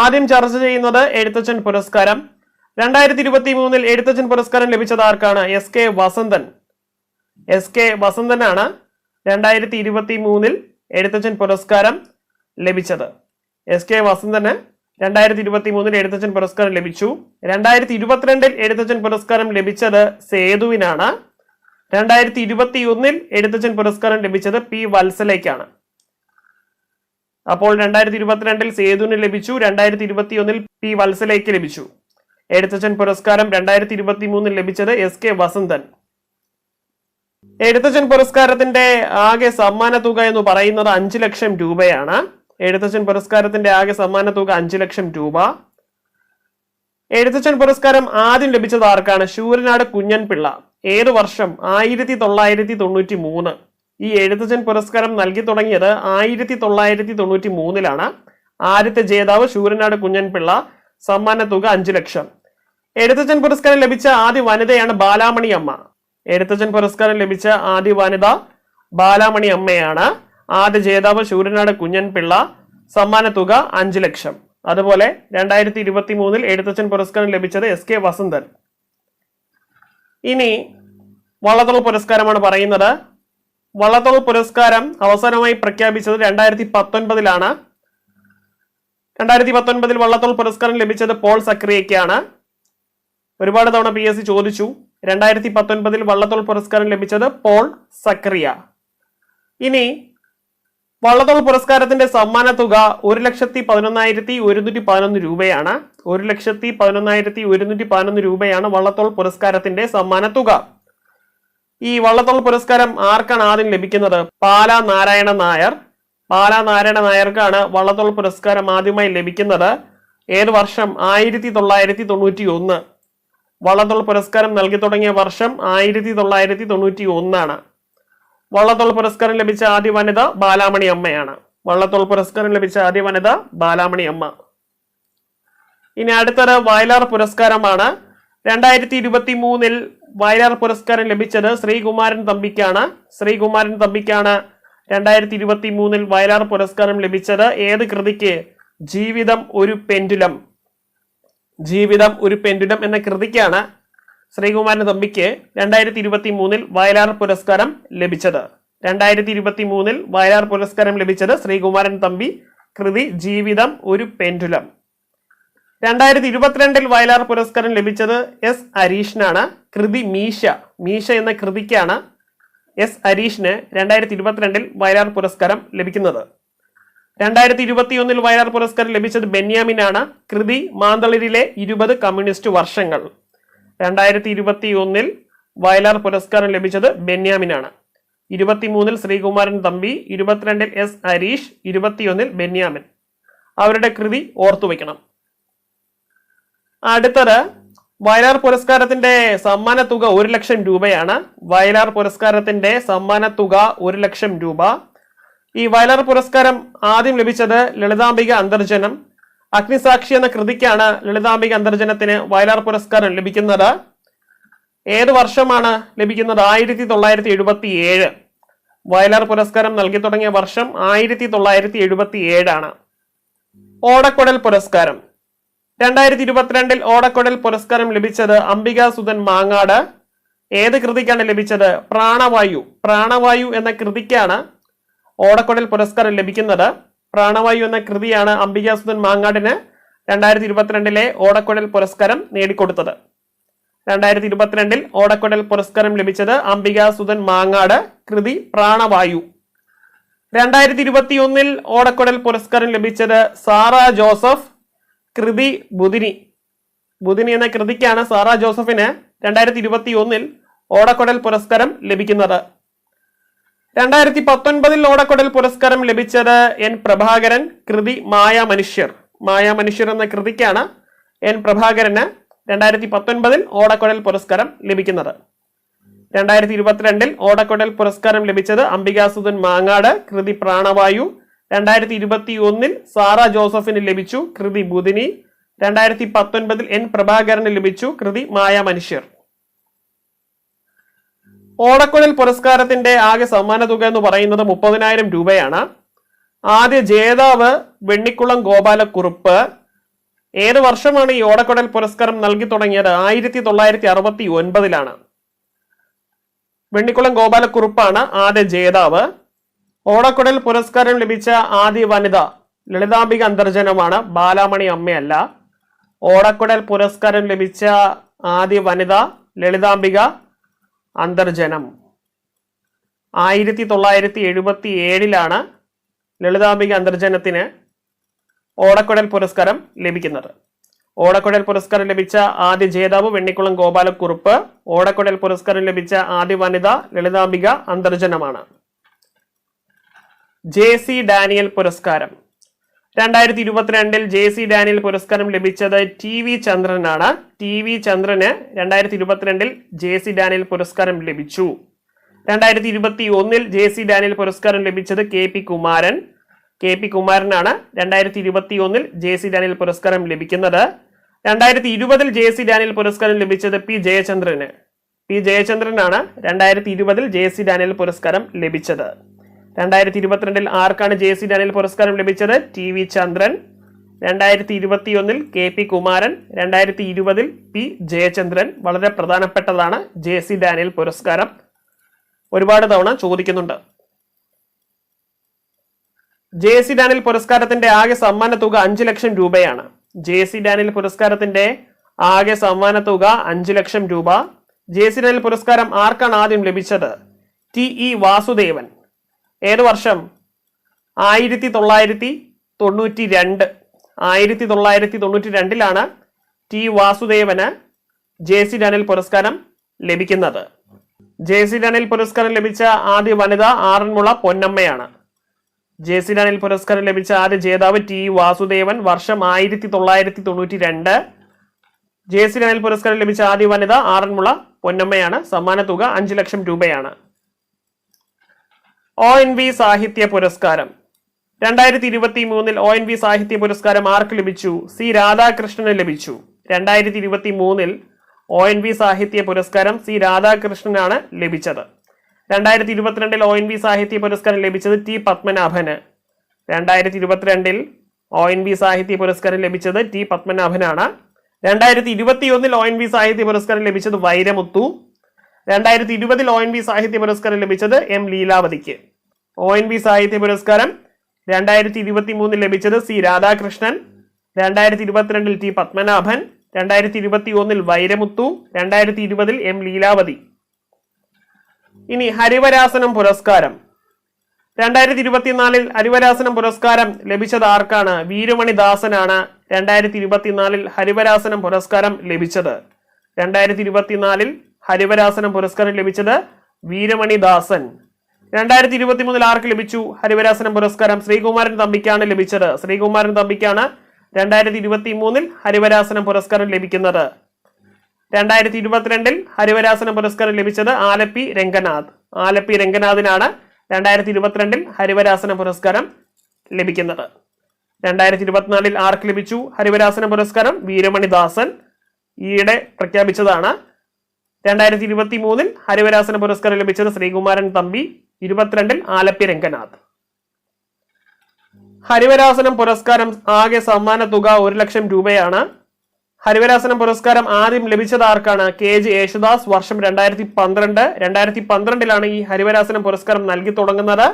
ആദ്യം ചർച്ച ചെയ്യുന്നത് എഴുത്തച്ഛൻ പുരസ്കാരം. 2023 എഴുത്തച്ഛൻ പുരസ്കാരം ലഭിച്ചത് ആർക്കാണ്? എസ് കെ വസന്തനാണ് 2023 എഴുത്തച്ഛൻ പുരസ്കാരം ലഭിച്ചത്. എസ് കെ വസന്തന് 2023 എഴുത്തച്ഛൻ പുരസ്കാരം ലഭിച്ചു. 2022 എഴുത്തച്ഛൻ പുരസ്കാരം ലഭിച്ചത് സേതുവിനാണ്. 2021 എഴുത്തച്ഛൻ പുരസ്കാരം ലഭിച്ചത് പി വത്സലയ്ക്കാണ്. അപ്പോൾ 2022 സേതുവിന് ലഭിച്ചു, 2021 പി വത്സലയ്ക്ക് ലഭിച്ചു. എഴുത്തച്ഛൻ പുരസ്കാരം 2023 ലഭിച്ചത് എസ് കെ വസന്തൻ. എഴുത്തച്ഛൻ പുരസ്കാരത്തിന്റെ ആകെ സമ്മാന തുക എന്ന് പറയുന്നത് 5 ലക്ഷം രൂപയാണ്. എഴുത്തച്ഛൻ പുരസ്കാരത്തിന്റെ ആകെ സമ്മാന തുക 5 ലക്ഷം രൂപ. എഴുത്തച്ഛൻ പുരസ്കാരം ആദ്യം ലഭിച്ചത് ആർക്കാണ്? ശൂരനാട് കുഞ്ഞൻപിള്ള. ഏത് വർഷം? 1993. ഈ എഴുത്തച്ഛൻ പുരസ്കാരം നൽകി തുടങ്ങിയത് 1993 ആദ്യത്തെ ജേതാവ് ശൂരനാട് കുഞ്ഞൻപിള്ള. സമ്മാന തുക 5 ലക്ഷം. എഴുത്തച്ഛൻ പുരസ്കാരം ലഭിച്ച ആദ്യ വനിതയാണ് ബാലാമണി അമ്മ. എഴുത്തച്ഛൻ പുരസ്കാരം ലഭിച്ച ആദ്യ വനിത ബാലാമണി അമ്മയാണ്. ആദ്യ ജേതാവ് ശൂരനാട് കുഞ്ഞൻപിള്ള. സമ്മാന തുക 5 ലക്ഷം. അതുപോലെ 2023 എഴുത്തച്ഛൻ പുരസ്കാരം ലഭിച്ചത് എസ് കെ വസന്തൻ. ഇനി വള്ളത്തോൾ പുരസ്കാരമാണ് പറയുന്നത്. വള്ളത്തോൾ പുരസ്കാരം അവസാനമായി പ്രഖ്യാപിച്ചത് 2019 2019 വള്ളത്തോൾ പുരസ്കാരം ലഭിച്ചത് പോൾ സക്രിയയ്ക്കാണ്. ഒരുപാട് തവണ PSC ചോദിച്ചു. 2019 വള്ളത്തോൾ പുരസ്കാരം ലഭിച്ചത് പോൾ സക്രിയ. ഇനി വള്ളത്തോൾ പുരസ്കാരത്തിന്റെ സമ്മാന തുക 1,11,111 രൂപയാണ്. 1,11,111 രൂപയാണ് വള്ളത്തോൾ പുരസ്കാരത്തിന്റെ സമ്മാന തുക. ഈ വള്ളത്തോൾ പുരസ്കാരം ആർക്കാണ് ആദ്യം ലഭിക്കുന്നത്? പാലാ നാരായണ നായർക്കാണ് വള്ളത്തോൾ പുരസ്കാരം ആദ്യമായി ലഭിക്കുന്നത്. ഏത് വർഷം? 1991. വള്ളത്തോൾ പുരസ്കാരം നൽകി തുടങ്ങിയ വർഷം 1991. വള്ളത്തോൾ പുരസ്കാരം ലഭിച്ച ആദ്യ വനിത ബാലാമണി അമ്മയാണ്. വള്ളത്തോൾ പുരസ്കാരം ലഭിച്ച ആദ്യ വനിത ബാലാമണി അമ്മ. ഇനി അടുത്തത് വയലാർ പുരസ്കാരമാണ്. 2023 വയലാർ പുരസ്കാരം ലഭിച്ചത് ശ്രീകുമാരൻ തമ്പിക്കാണ്. 2023 വയലാർ പുരസ്കാരം ലഭിച്ചത് ഏത് കൃതിക്ക്? ജീവിതം ഒരു പെൻഡുലം എന്ന കൃതിക്കാണ് ശ്രീകുമാരൻ തമ്പിക്ക് 2023 വയലാർ പുരസ്കാരം ലഭിച്ചത്. 2023 വയലാർ പുരസ്കാരം ലഭിച്ചത് ശ്രീകുമാരൻ തമ്പി. കൃതി ജീവിതം ഒരു പെൻഡുലം. 2022 വയലാർ പുരസ്കാരം ലഭിച്ചത് എസ് ഹരീഷിനാണ്. കൃതി മീശ എന്ന കൃതിക്കാണ് എസ് ഹരീഷിന് 2022 വയലാർ പുരസ്കാരം ലഭിക്കുന്നത്. 2021 വയലാർ പുരസ്കാരം ലഭിച്ചത് ബെന്യാമിനാണ്. കൃതി മാന്തളിരിലെ 20 കമ്മ്യൂണിസ്റ്റ് വർഷങ്ങൾ. 2021 വയലാർ പുരസ്കാരം ലഭിച്ചത് ബെന്യാമിനാണ്. 23 ശ്രീകുമാരൻ തമ്പി, 22 എസ് ഹരീഷ്, 21 ബെന്യാമിൻ. അവരുടെ കൃതി ഓർത്തുവെക്കണം. അടുത്തത് വയലാർ പുരസ്കാരത്തിന്റെ സമ്മാന തുക 1 ലക്ഷം രൂപയാണ്. വയലാർ പുരസ്കാരത്തിന്റെ സമ്മാന തുക 1 ലക്ഷം രൂപ. ഈ വയലാർ പുരസ്കാരം ആദ്യം ലഭിച്ചത് ലളിതാംബിക അന്തർജനം. അഗ്നിസാക്ഷി എന്ന കൃതിക്കാണ് ലളിതാംബിക അന്തർജനത്തിന് വയലാർ പുരസ്കാരം ലഭിക്കുന്നത്. ഏത് വർഷമാണ് ലഭിക്കുന്നത്? 1977. വയലാർ പുരസ്കാരം നൽകി തുടങ്ങിയ വർഷം 1977. ഓടക്കുഴൽ പുരസ്കാരം 2022 ഓടക്കുഴൽ പുരസ്കാരം ലഭിച്ചത് അംബികാസുധൻ മാങ്ങാട്. ഏത് കൃതിക്കാണ് ലഭിച്ചത്? പ്രാണവായു എന്ന കൃതിക്കാണ് ഓടക്കുഴൽ പുരസ്കാരം ലഭിക്കുന്നത്. പ്രാണവായു എന്ന കൃതിയാണ് അംബികാസുധൻ മാങ്ങാടിന് 2022 ഓടക്കുഴൽ പുരസ്കാരം നേടിക്കൊടുത്തത്. 2022 ഓടക്കുഴൽ പുരസ്കാരം ലഭിച്ചത് അംബികാസുധൻ മാങ്ങാട്. കൃതി പ്രാണവായു. 2021 ഓടക്കുഴൽ പുരസ്കാരം ലഭിച്ചത് സാറ ജോസഫ്. കൃതി ബുധിനി എന്ന കൃതിക്കാണ് സാറ ജോസഫിന് 2021 ഓടക്കുഴൽ പുരസ്കാരം ലഭിക്കുന്നത്. 2019 ഓടക്കുഴൽ പുരസ്കാരം ലഭിച്ചത് എൻ പ്രഭാകരൻ. കൃതി മായാമനുഷ്യർ എന്ന കൃതിക്കാണ് എൻ പ്രഭാകരന് 2019 ഓടക്കുഴൽ പുരസ്കാരം ലഭിക്കുന്നത്. 2022 ഓടക്കുഴൽ പുരസ്കാരം ലഭിച്ചത് അംബികാസുധൻ മാങ്ങാട്. കൃതി പ്രാണവായു. 2021 സാറ ജോസഫിന് ലഭിച്ചു. കൃതി ബുധിനി. 2019 എൻ പ്രഭാകരന് ലഭിച്ചു. കൃതി മായാമനുഷ്യർ. ഓടക്കുഴൽ പുരസ്കാരത്തിന്റെ ആകെ സമ്മാന തുക എന്ന് പറയുന്നത് 30,000 രൂപയാണ്. ആദ്യ ജേതാവ് വെണ്ണിക്കുളം ഗോപാലക്കുറുപ്പ്. ഏത് വർഷമാണ് ഈ ഓടക്കുഴൽ പുരസ്കാരം നൽകി തുടങ്ങിയത്? 1969-ലാണ്. വെണ്ണിക്കുളം ഗോപാലക്കുറുപ്പാണ് ആദ്യ ജേതാവ്. ഓടക്കുഴൽ പുരസ്കാരം ലഭിച്ച ആദ്യ വനിത ലളിതാംബിക അന്തർജനമാണ്, ബാലാമണി അമ്മയല്ല. ഓടക്കുഴൽ പുരസ്കാരം ലഭിച്ച ആദ്യ വനിത ലളിതാംബിക അന്തർജനം. 1977-ലാണ് ലളിതാംബിക അന്തർജനത്തിന് ഓടക്കുഴൽ പുരസ്കാരം ലഭിക്കുന്നത്. ഓടക്കുഴൽ പുരസ്കാരം ലഭിച്ച ആദ്യ ജേതാവ് വെണ്ണിക്കുളം ഗോപാലക്കുറുപ്പ്. ഓടക്കുഴൽ പുരസ്കാരം ലഭിച്ച ആദ്യ വനിത ലളിതാംബിക അന്തർജനമാണ്. JC ഡാനിയൽ പുരസ്കാരം 2022 JC ഡാനിയൽ പുരസ്കാരം ലഭിച്ചത് TV ചന്ദ്രനാണ്. TV ചന്ദ്രന് 2022 JC ഡാനിയൽ പുരസ്കാരം ലഭിച്ചു. 2021 JC ഡാനിയൽ പുരസ്കാരം ലഭിച്ചത് KP Kumaran. KP കുമാരനാണ് 2021 JC Daniel പുരസ്കാരം ലഭിക്കുന്നത്. 2020 JC ഡാനിയൽ പുരസ്കാരം ലഭിച്ചത് P ജയചന്ദ്രന്. P ജയചന്ദ്രനാണ് 2020 JC ഡാനിയൽ പുരസ്കാരം ലഭിച്ചത്. 2022 ആർക്കാണ് JC ഡാനിയൽ പുരസ്കാരം ലഭിച്ചത്? TV ചന്ദ്രൻ. 2021 KP കുമാരൻ. 2020 P ജയചന്ദ്രൻ. വളരെ പ്രധാനപ്പെട്ടതാണ് JC ഡാനിയൽ പുരസ്കാരം, ഒരുപാട് തവണ ചോദിക്കുന്നുണ്ട്. JC ഡാനിയൽ പുരസ്കാരത്തിന്റെ ആകെ സമ്മാന തുക 5 ലക്ഷം രൂപയാണ്. JC ഡാനിയൽ പുരസ്കാരത്തിന്റെ ആകെ സമ്മാന തുക 5 ലക്ഷം രൂപ. JC ഡാനിയൽ പുരസ്കാരം ആർക്കാണ് ആദ്യം ലഭിച്ചത്? TE വാസുദേവൻ. ഏത് വർഷം? 1992. 1992-ലാണ് T വാസുദേവന് JC ഡാനിയൽ പുരസ്കാരം ലഭിക്കുന്നത്. JC ഡാനിയൽ പുരസ്കാരം ലഭിച്ച ആദ്യ വനിത ആറന്മുള പൊന്നമ്മയാണ്. JC ഡാനിയൽ പുരസ്കാരം ലഭിച്ച ആദ്യ ജേതാവ് T വാസുദേവൻ. വർഷം 1992. JC ഡാനിയൽ പുരസ്കാരം ലഭിച്ച ആദ്യ വനിത ആറന്മുള പൊന്നമ്മയാണ്. സമ്മാന തുക 5 ലക്ഷം രൂപയാണ്. ONV സാഹിത്യ പുരസ്കാരം 2023 ONV സാഹിത്യ പുരസ്കാരം ആർക്ക് ലഭിച്ചു? C രാധാകൃഷ്ണന് ലഭിച്ചു. 2023 ONV സാഹിത്യ പുരസ്കാരം C രാധാകൃഷ്ണനാണ് ലഭിച്ചത്. 2022 ONV സാഹിത്യ പുരസ്കാരം ലഭിച്ചത് T പത്മനാഭന്. 2022 ONV സാഹിത്യ പുരസ്കാരം ലഭിച്ചത് T പത്മനാഭനാണ്. 2021 ONV സാഹിത്യ പുരസ്കാരം ലഭിച്ചത് വൈരമുത്തു. 2020 ONV സാഹിത്യ പുരസ്കാരം ലഭിച്ചത് M ലീലാവതിക്ക്. ONV സാഹിത്യ പുരസ്കാരം 2023 ലഭിച്ചത് C Radhakrishnan. 2022 T Padmanabhan. 2021 Vairamuthu. 2020 M Leelavathi. ഇനി ഹരിവരാസനം പുരസ്കാരം 2024 ഹരിവരാസനം പുരസ്കാരം ലഭിച്ചത് ആർക്കാണ്? വീരമണി ദാസനാണ് 2024 ഹരിവരാസനം പുരസ്കാരം ലഭിച്ചത്. 2024 ഹരിവരാസനം പുരസ്കാരം ലഭിച്ചത് വീരമണി ദാസൻ. 2023 ആർക്ക് ലഭിച്ചു ഹരിവരാസനം പുരസ്കാരം? ശ്രീകുമാരൻ തമ്പിക്കാണ് ലഭിച്ചത്. ശ്രീകുമാരൻ തമ്പിക്കാണ് 2023 ഹരിവരാസനം പുരസ്കാരം ലഭിക്കുന്നത്. 2022 ഹരിവരാസനം പുരസ്കാരം ലഭിച്ചത് ആലപ്പി രംഗനാഥ്. ആലപ്പി രംഗനാഥിനാണ് 2022 ഹരിവരാസന പുരസ്കാരം ലഭിക്കുന്നത്. 2024 ആർക്ക് ലഭിച്ചു ഹരിവരാസന പുരസ്കാരം? വീരമണി ദാസൻ. ഈയിടെ പ്രഖ്യാപിച്ചതാണ്. 2023 ഹരിവരാസന പുരസ്കാരം ലഭിച്ചത് ശ്രീകുമാരൻ തമ്പി. 2022 ആലപ്പി രംഗനാഥ്. ഹരിവരാസനം പുരസ്കാരം ആകെ സമ്മാന തുക 1 ലക്ഷം രൂപയാണ്. ഹരിവരാസനം പുരസ്കാരം ആദ്യം ലഭിച്ചത് ആർക്കാണ്? KG യേശുദാസ്. വർഷം 2012. 2012-ലാണ് ഈ ഹരിവരാസനം പുരസ്കാരം നൽകി തുടങ്ങുന്നത്.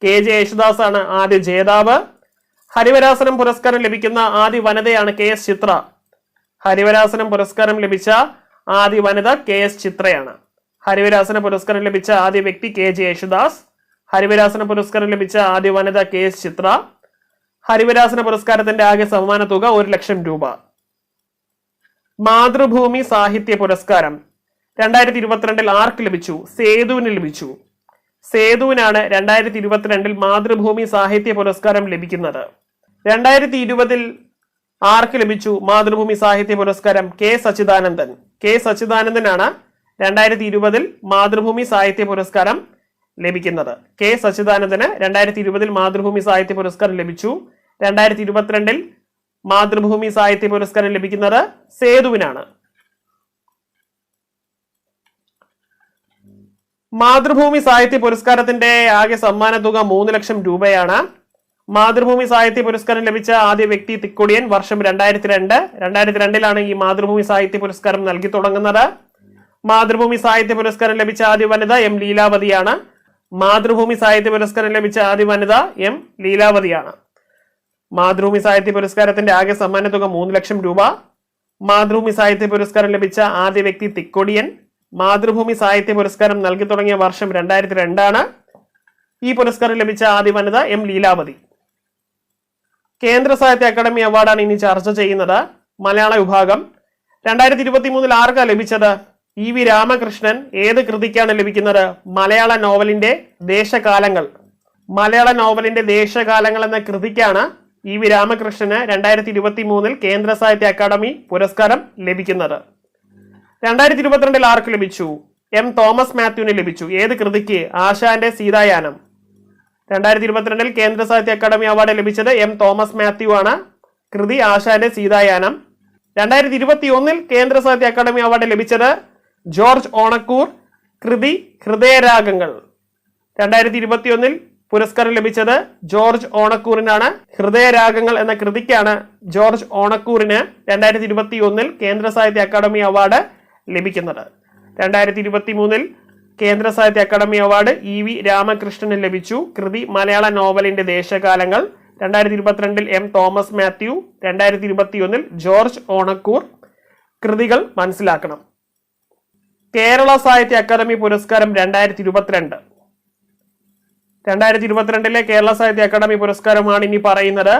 KG യേശുദാസ് ആണ് ആദ്യ ജേതാവ്. ഹരിവരാസനം പുരസ്കാരം ലഭിക്കുന്ന ആദ്യ വനിതയാണ് KS ചിത്ര. ഹരിവരാസനം പുരസ്കാരം ലഭിച്ച ആദ്യ വനിത KS ചിത്രയാണ്. ഹരിവരാസന പുരസ്കാരം ലഭിച്ച ആദ്യ വ്യക്തി KG യേശുദാസ്. ഹരിവരാസന പുരസ്കാരം ലഭിച്ച ആദ്യ വനിത KS ചിത്ര. ഹരിവരാസന പുരസ്കാരത്തിന്റെ ആകെ സമ്മാന തുക 1 ലക്ഷം രൂപ. മാതൃഭൂമി സാഹിത്യ പുരസ്കാരം 2022 ആർക്ക് ലഭിച്ചു? സേതുവിന് ലഭിച്ചു. സേതുവിനാണ് 2022 മാതൃഭൂമി സാഹിത്യ പുരസ്കാരം ലഭിക്കുന്നത്. 2020 ആർക്ക് ലഭിച്ചു മാതൃഭൂമി സാഹിത്യ പുരസ്കാരം? K സച്ചിദാനന്ദൻ. K സച്ചിദാനന്ദനാണ് 2020 മാതൃഭൂമി സാഹിത്യ പുരസ്കാരം ലഭിക്കുന്നത്. K സച്ചിദാനന്ദന് 2020 മാതൃഭൂമി സാഹിത്യ പുരസ്കാരം ലഭിച്ചു. 2022 മാതൃഭൂമി സാഹിത്യ പുരസ്കാരം ലഭിക്കുന്നത് സേതുവിനാണ്. മാതൃഭൂമി സാഹിത്യ പുരസ്കാരത്തിന്റെ ആകെ സമ്മാന തുക 3 ലക്ഷം രൂപയാണ്. മാതൃഭൂമി സാഹിത്യ പുരസ്കാരം ലഭിച്ച ആദ്യ വ്യക്തി തിക്കൊടിയൻ, വർഷം 2002. 2002 ഈ മാതൃഭൂമി സാഹിത്യ പുരസ്കാരം നൽകി തുടങ്ങുന്നത്. മാതൃഭൂമി സാഹിത്യ പുരസ്കാരം ലഭിച്ച ആദ്യ വനിത എം ലീലാവതിയാണ്. മാതൃഭൂമി സാഹിത്യ പുരസ്കാരം ലഭിച്ച ആദ്യ വനിത എം ലീലാവതിയാണ്. മാതൃഭൂമി സാഹിത്യ പുരസ്കാരത്തിന്റെ ആകെ സമ്മാന തുക 3 ലക്ഷം രൂപ. മാതൃഭൂമി സാഹിത്യ പുരസ്കാരം ലഭിച്ച ആദ്യ വ്യക്തി തിക്കൊടിയൻ. മാതൃഭൂമി സാഹിത്യ പുരസ്കാരം നൽകി തുടങ്ങിയ വർഷം 2002. ഈ പുരസ്കാരം ലഭിച്ച ആദ്യ വനിത എം ലീലാവതി. കേന്ദ്ര സാഹിത്യ അക്കാദമി അവാർഡാണ് ഇനി ചർച്ച ചെയ്യുന്നത്. മലയാള വിഭാഗം 2023 ആർക്കാ ലഭിച്ചത്? ഇ വി രാമകൃഷ്ണൻ. ഏത് കൃതിക്കാണ് ലഭിക്കുന്നത്? മലയാള നോവലിന്റെ ദേശകാലങ്ങൾ. മലയാള നോവലിന്റെ ദേശകാലങ്ങൾ എന്ന കൃതിക്കാണ് ഇ വി രാമകൃഷ്ണന് 2023 കേന്ദ്ര സാഹിത്യ അക്കാദമി പുരസ്കാരം ലഭിക്കുന്നത്. 2022 ആർക്ക് ലഭിച്ചു? എം തോമസ് മാത്യുവിന് ലഭിച്ചു. ഏത് കൃതിക്ക്? ആശാന്റെ സീതായാനം. 2022 കേന്ദ്ര സാഹിത്യ അക്കാദമി അവാർഡ് ലഭിച്ചത് എം തോമസ് മാത്യു ആണ്. കൃതി ആശാന്റെ സീതായാനം. 2021 കേന്ദ്ര സാഹിത്യ അക്കാദമി അവാർഡ് ലഭിച്ചത് ജോർജ് ഓണക്കൂർ. കൃതി ഹൃദയരാഗങ്ങൾ. 2021 പുരസ്കാരം ലഭിച്ചത് ജോർജ് ഓണക്കൂറിനാണ്. ഹൃദയരാഗങ്ങൾ എന്ന കൃതിക്കാണ് ജോർജ് ഓണക്കൂറിന് 2021 കേന്ദ്ര സാഹിത്യ അക്കാദമി അവാർഡ് ലഭിക്കുന്നത്. 2023 കേന്ദ്ര സാഹിത്യ അക്കാദമി അവാർഡ് ഇ വി രാമകൃഷ്ണന് ലഭിച്ചു. കൃതി മലയാള നോവലിന്റെ ദേശകാലങ്ങൾ. 2022 എം തോമസ് മാത്യു. 2021 ജോർജ് ഓണക്കൂർ. കൃതികൾ മനസ്സിലാക്കണം. കേരള സാഹിത്യ അക്കാദമി പുരസ്കാരം 2022. 2022 കേരള സാഹിത്യ അക്കാദമി പുരസ്കാരമാണ് ഇനി പറയുന്നത്.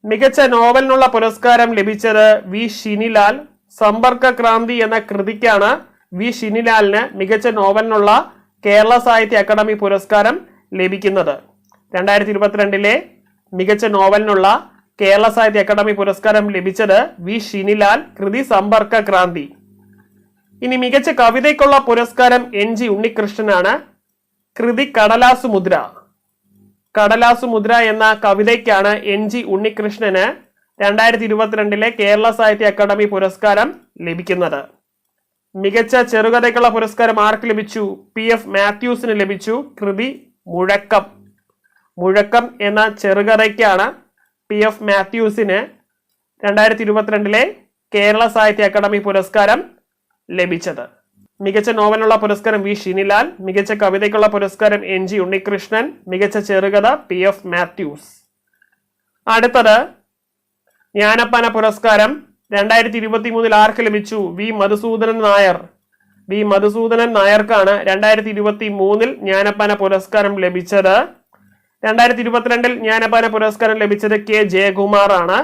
മികച്ച നോവലിനുള്ള പുരസ്കാരം ലഭിച്ചത് വി ഷിനിലാൽ. സമ്പർക്ക ക്രാന്തി എന്ന കൃതിക്കാണ് വി ഷിനിലാലിന് മികച്ച നോവലിനുള്ള കേരള സാഹിത്യ അക്കാദമി പുരസ്കാരം ലഭിക്കുന്നത്. 2022 മികച്ച നോവലിനുള്ള കേരള സാഹിത്യ അക്കാദമി പുരസ്കാരം ലഭിച്ചത് വി ഷിനിലാൽ. കൃതി സമ്പർക്ക ക്രാന്തി. ഇനി മികച്ച കവിതയ്ക്കുള്ള പുരസ്കാരം NG ഉണ്ണികൃഷ്ണനാണ്. കൃതി കടലാസുമുദ്ര. കടലാസുമുദ്ര എന്ന കവിതയ്ക്കാണ് NG ഉണ്ണികൃഷ്ണന് 2022 കേരള സാഹിത്യ അക്കാദമി പുരസ്കാരം ലഭിക്കുന്നത്. മികച്ച ചെറുകഥയ്ക്കുള്ള പുരസ്കാരം ആർക്ക് ലഭിച്ചു? PF മാത്യൂസിന് ലഭിച്ചു. കൃതി മുഴക്കം. മുഴക്കം എന്ന ചെറുകഥയ്ക്കാണ് PF മാത്യൂസിന് 2022 കേരള സാഹിത്യ അക്കാദമി പുരസ്കാരം ലഭിച്ചത്. മികച്ച നോവലിനുള്ള പുരസ്കാരം വി ഷിനിലാൽ. മികച്ച കവിതയ്ക്കുള്ള പുരസ്കാരം NG ഉണ്ണികൃഷ്ണൻ. മികച്ച ചെറുകഥ PF മാത്യൂസ്. അടുത്തത് ജ്ഞാനപ്പന പുരസ്കാരം 2023 ആർക്ക് ലഭിച്ചു? വി മധുസൂദനൻ നായർ. വി മധുസൂദനൻ നായർക്കാണ് 2023 ജ്ഞാനപ്പന പുരസ്കാരം ലഭിച്ചത്. 2022 ജ്ഞാനപ്പന പുരസ്കാരം ലഭിച്ചത് കെ ജയകുമാർ ആണ്.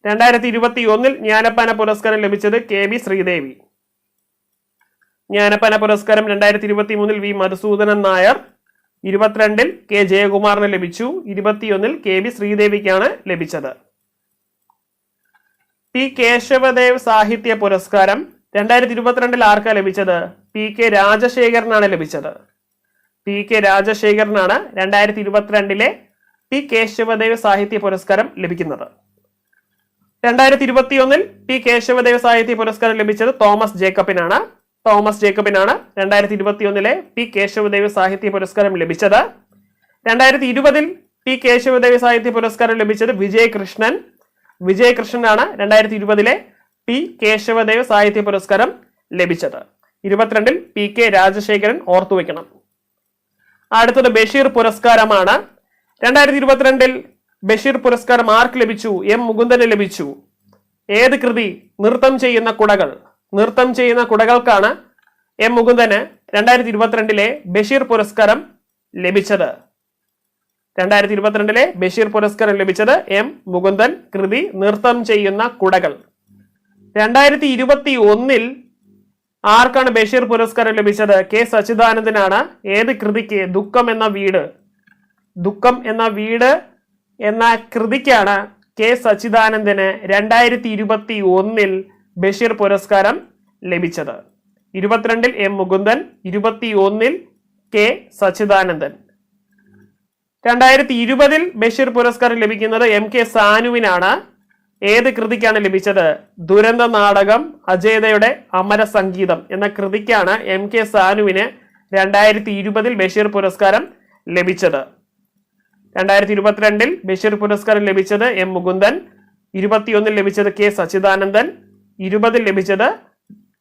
2021 ജ്ഞാനപ്പന പുരസ്കാരം ലഭിച്ചത് KB ശ്രീദേവി. ജ്ഞാനപ്പന പുരസ്കാരം 2023 വി മധുസൂദനൻ നായർ. 22 കെ ജയകുമാറിന് ലഭിച്ചു. 21 KB ശ്രീദേവിക്കാണ് ലഭിച്ചത്. പി കേശവദേവ് സാഹിത്യ പുരസ്കാരം 2022 ആർക്കാ ലഭിച്ചത്? PK രാജശേഖരനാണ് ലഭിച്ചത്. PK രാജശേഖരനാണ് 2022 പി കേശവദേവ് സാഹിത്യ പുരസ്കാരം ലഭിക്കുന്നത്. 2021 പി കേശവദേവ് സാഹിത്യ പുരസ്കാരം ലഭിച്ചത് തോമസ് ജേക്കബിനാണ്. തോമസ് ജേക്കബിനാണ് 2021 പി കേശവദേവ് സാഹിത്യ പുരസ്കാരം ലഭിച്ചത്. 2020 പി കേശവദേവ് സാഹിത്യ പുരസ്കാരം ലഭിച്ചത് വിജയകൃഷ്ണൻ. വിജയകൃഷ്ണനാണ് 2020 പി കേശവദേവ് സാഹിത്യ പുരസ്കാരം ലഭിച്ചത്. 22 PK രാജശേഖരൻ ഓർത്തുവെക്കണം. അടുത്തത് ബഷീർ പുരസ്കാരമാണ്. 2022 ബഷീർ പുരസ്കാരം ആർക്ക് ലഭിച്ചു? M മുകുന്ദന് ലഭിച്ചു. ഏത് കൃതി? നൃത്തം ചെയ്യുന്ന കുടകൾ. നൃത്തം ചെയ്യുന്ന കുടകൾക്കാണ് M മുകുന്ദന് 2022 ബഷീർ പുരസ്കാരം ലഭിച്ചത്. 2022 ബഷീർ പുരസ്കാരം ലഭിച്ചത് M മുകുന്ദൻ. കൃതി നൃത്തം ചെയ്യുന്ന കുടകൾ. 2021 ആർക്കാണ് ബഷീർ പുരസ്കാരം ലഭിച്ചത്? K സച്ചിദാനന്ദനാണ്. ഏത് കൃതിക്ക്? ദുഃഖം എന്ന വീട്. ദുഃഖം എന്ന വീട് എന്ന കൃതിക്കാണ് K സച്ചിദാനന്ദന് 2021 ബഷീർ പുരസ്കാരം ലഭിച്ചത്. 22 M മുകുന്ദൻ. 21 K സച്ചിദാനന്ദൻ. 2020 ബഷീർ പുരസ്കാരം ലഭിക്കുന്നത് MK സാനുവിനാണ്. ഏത് കൃതിക്കാണ് ലഭിച്ചത്? ദുരന്ത നാടകം അജേതയുടെ അമര സംഗീതം എന്ന കൃതിക്കാണ് MK സാനുവിന് 2020 ബഷീർ പുരസ്കാരം ലഭിച്ചത്. 2022 ബഷീർ പുരസ്കാരം ലഭിച്ചത് എം മുകുന്ദൻ, 21 ലഭിച്ചത് കെ സച്ചിദാനന്ദൻ, 20 ലഭിച്ചത്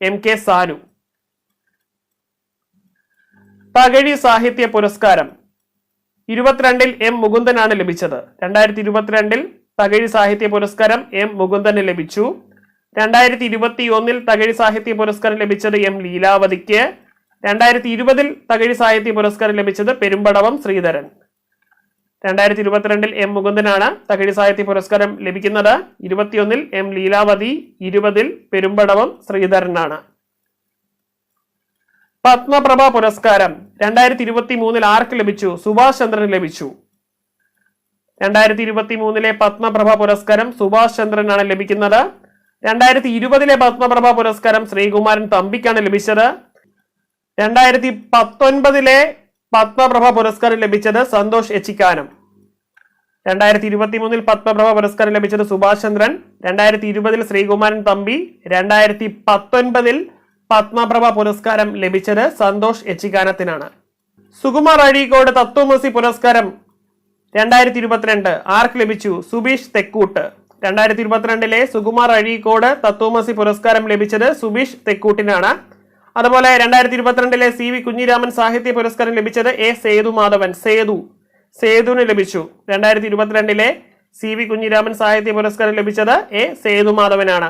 എം കെ സാനു. തകഴി സാഹിത്യ പുരസ്കാരം 22 എം മുകുന്ദനാണ് ലഭിച്ചത്. 2022 തകഴി സാഹിത്യ പുരസ്കാരം എം മുകുന്ദന് ലഭിച്ചു. 2021 തകഴി സാഹിത്യ പുരസ്കാരം ലഭിച്ചത് എം ലീലാവതിക്ക്. 2020 തകഴി സാഹിത്യ പുരസ്കാരം ലഭിച്ചത് പെരുമ്പടവം ശ്രീധരൻ. 2022 എം മുകുന്ദനാണ് തകഴി സാഹിത്യ പുരസ്കാരം ലഭിക്കുന്നത്. 21 എം ലീലാവതി, 20 പെരുമ്പടവം ശ്രീധരനാണ്. പത്മപ്രഭ പുരസ്കാരം 2023 ആർക്ക് ലഭിച്ചു? സുഭാഷ് ചന്ദ്രന് ലഭിച്ചു. 2023 പത്മപ്രഭ പുരസ്കാരം സുഭാഷ് ചന്ദ്രനാണ് ലഭിക്കുന്നത്. 2020 പത്മപ്രഭ പുരസ്കാരം ശ്രീകുമാരൻ തമ്പിക്കാണ് ലഭിച്ചത്. 2019 പത്മപ്രഭ പുരസ്കാരം ലഭിച്ചത് സന്തോഷ് എച്ചിക്കാനം. 2023 പത്മപ്രഭ പുരസ്കാരം ലഭിച്ചത് സുഭാഷ് ചന്ദ്രൻ, 2020 ശ്രീകുമാരൻ തമ്പി, 2019 പത്മപ്രഭ പുരസ്കാരം ലഭിച്ചത് സന്തോഷ് എച്ചിക്കാനത്തിനാണ്. സുകുമാർ അഴീക്കോട് തത്വമസി പുരസ്കാരം 2022 ആർക്ക് ലഭിച്ചു? സുബീഷ് തെക്കൂട്ട്. 2022 സുകുമാർ അഴീക്കോട് തത്വമസി പുരസ്കാരം ലഭിച്ചത് സുബീഷ് തെക്കൂട്ടിനാണ്. അതുപോലെ 2022 സി വി കുഞ്ഞിരാമൻ സാഹിത്യ പുരസ്കാരം ലഭിച്ചത് എ സേതുമാധവൻ, സേതുവിന് ലഭിച്ചു. 2022 സി വി കുഞ്ഞിരാമൻ സാഹിത്യ പുരസ്കാരം ലഭിച്ചത് എ സേതുമാധവനാണ്.